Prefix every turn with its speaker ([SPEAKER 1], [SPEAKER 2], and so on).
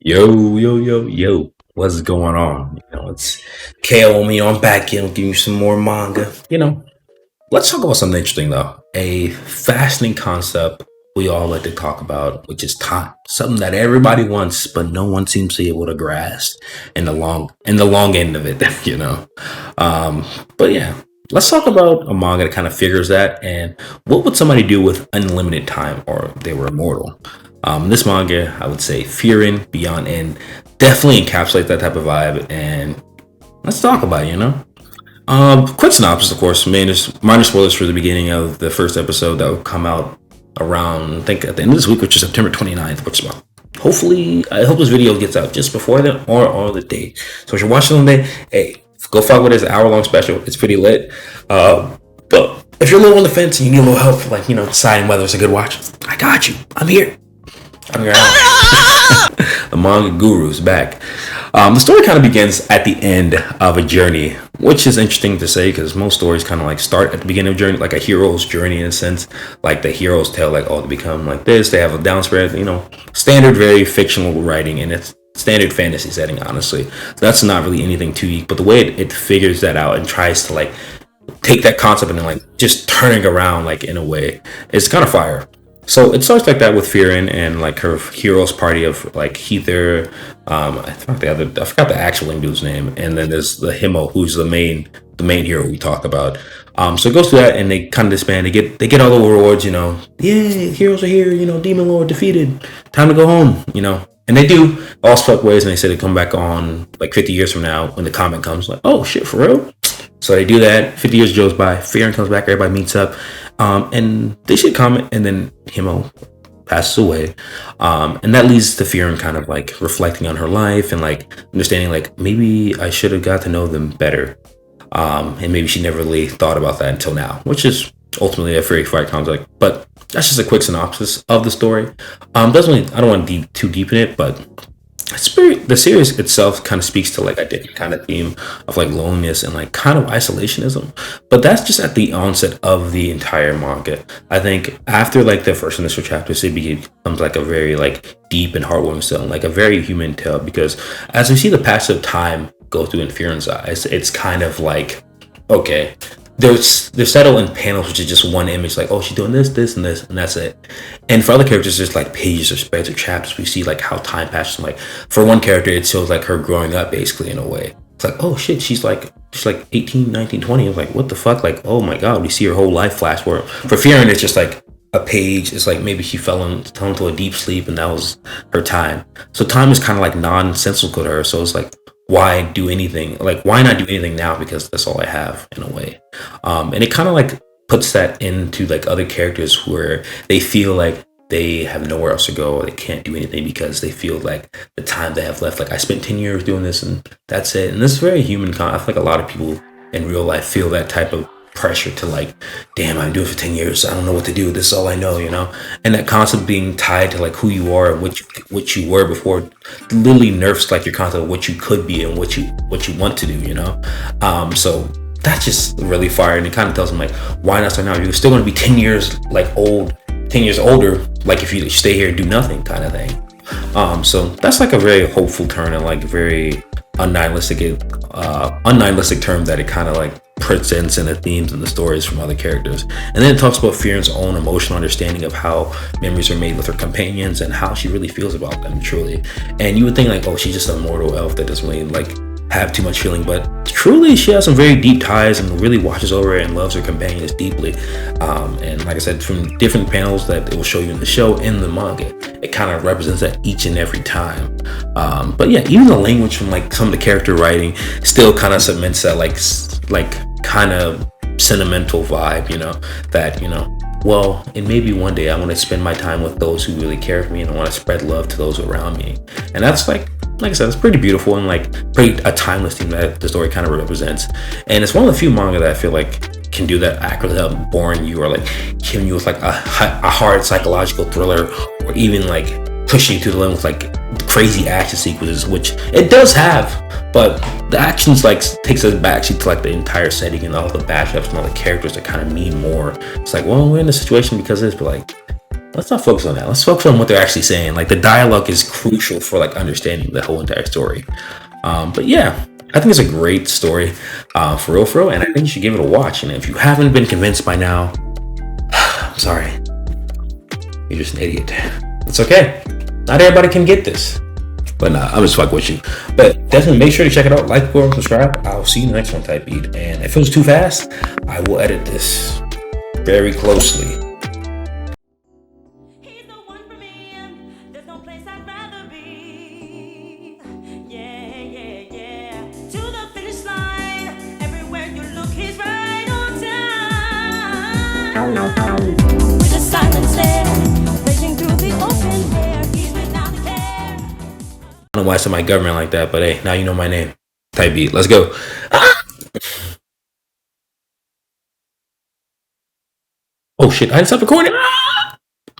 [SPEAKER 1] Yo, yo, yo, yo, what's going on? It's KO me on back in, give you some more manga. Let's talk about something interesting though. A fascinating concept we all like to talk about, which is time. Something that everybody wants, but no one seems to be able to grasp in the long end of it, you know. Um, but yeah, let's talk about a manga that kind of figures that and what would somebody do with unlimited time or if they were immortal. This manga, I would say Frieren Beyond End definitely encapsulate that type of vibe and let's talk about it. Quick synopsis, of course, minor spoilers for the beginning of the first episode that will come out around, I think, at the end of this week, which is September 29th, which is about, hopefully, I hope this video gets out just before then or on the day. So if you're watching on the day, hey, go follow it as an hour-long special. It's pretty lit. But if you're a little on the fence and you need a little help, like, deciding whether it's a good watch, I got you. I'm here. I'm your The manga guru's back. The story kind of begins at the end of a journey, which is interesting to say because most stories kind of like start at the beginning of a journey, like a hero's journey in a sense. Like the heroes tell, like, oh, to become like this, they have a downspread, standard, very fictional writing, and it's standard fantasy setting, honestly. So that's not really anything too unique, but the way it figures that out and tries to like take that concept and then like just turning around like in a way, it's kind of fire. So it starts like that with Frieren and like her heroes party of like Heather. I forgot the actual dude's name, and then there's the Himo, who's the main hero we talk about. So it goes through that, and they kind of disband. They get all the rewards, Yay, heroes are here. Demon Lord defeated. Time to go home. And they do all split ways, and they say they come back on like 50 years from now when the comet comes. Like, oh shit, for real? So they do that. 50 years goes by. Frieren comes back. Everybody meets up. And they should comment, and then Himo passes away. And that leads to Frieren kind of like reflecting on her life and like understanding like maybe I should have got to know them better. And maybe she never really thought about that until now, which is ultimately a very fire concept. But that's just a quick synopsis of the story. Doesn't really, I don't want to too deep in it, but the series itself kind of speaks to like a different kind of theme of like loneliness and like kind of isolationism, but that's just at the onset of the entire manga. I think after like the first initial chapters, it becomes like a very like deep and heartwarming tale, like a very human tale, because as we see the passage of time go through in Fearon's eyes, it's kind of like, okay, they're settled in panels, which is just one image, like, oh, she's doing this, and this, and that's it. And for other characters, there's like pages or spreads or chapters. We see like how time passes. Like for one character, it shows like her growing up, basically in a way. It's like, oh shit, she's like 18, 19, 20. I was like, what the fuck? Like, oh my god, we see her whole life flash forward. For Frieren, it's just like a page. It's like maybe she fell into a deep sleep, and that was her time. So time is kind of like nonsensical to her. So it's like, why do anything, like why not do anything now, because that's all I have in a way. And it kind of like puts that into like other characters where they feel like they have nowhere else to go, or they can't do anything because they feel like the time they have left, like I spent 10 years doing this and that's it. And this is very human. I feel like a lot of people in real life feel that type of pressure to like, damn, I've been doing it for 10 years, I don't know what to do, this is all I know. And that concept being tied to like who you are and what you were before literally nerfs like your concept of what you could be and what you want to do. So that's just really fire, and it kind of tells them like, why not start now? You're still going to be 10 years like old, 10 years older, like if you stay here and do nothing kind of thing. So that's like a very hopeful turn and like very unnihilistic term that it kind of like presents in the themes and the stories from other characters. And then it talks about Frieren's own emotional understanding of how memories are made with her companions and how she really feels about them truly. And you would think like, oh, she's just a mortal elf that doesn't really like have too much feeling, but truly she has some very deep ties and really watches over and loves her companions deeply. And like I said, from different panels that it will show you in the show, in the manga, it kind of represents that each and every time. But yeah, even the language from like some of the character writing still kind of cements that like kind of sentimental vibe, that well, and maybe one day I want to spend my time with those who really care for me, and I want to spread love to those around me. And that's like I said, it's pretty beautiful and like pretty a timeless theme that the story kind of represents. And it's one of the few manga that I feel like can do that accurately without boring you or like giving you with like a hard psychological thriller, or even like pushing you to the limit with like crazy action sequences, which it does have, but the actions like takes us back to like the entire setting and all the batchups and all the characters that kind of mean more. It's like, well, we're in this situation because of this, but like let's not focus on that. Let's focus on what they're actually saying. Like the dialogue is crucial for like understanding the whole entire story. But yeah, I think it's a great story, for real, and I think you should give it a watch. And if you haven't been convinced by now, I'm sorry, you're just an idiot. It's okay. Not everybody can get this. But nah, I'm just fucking with you. But definitely make sure to check it out. Like, comment, subscribe. I'll see you in the next one, type beat. And if it was too fast, I will edit this very closely. He's the one for me. There's no place I'd rather be. Yeah, yeah, yeah. To the finish line. Everywhere you look, he's right on time. With a silent stare, raging through the open air. He's without care. I don't know why I said my government like that, but hey, now you know my name. Type beat. Let's go. Ah! Oh shit, I didn't stop recording. Ah!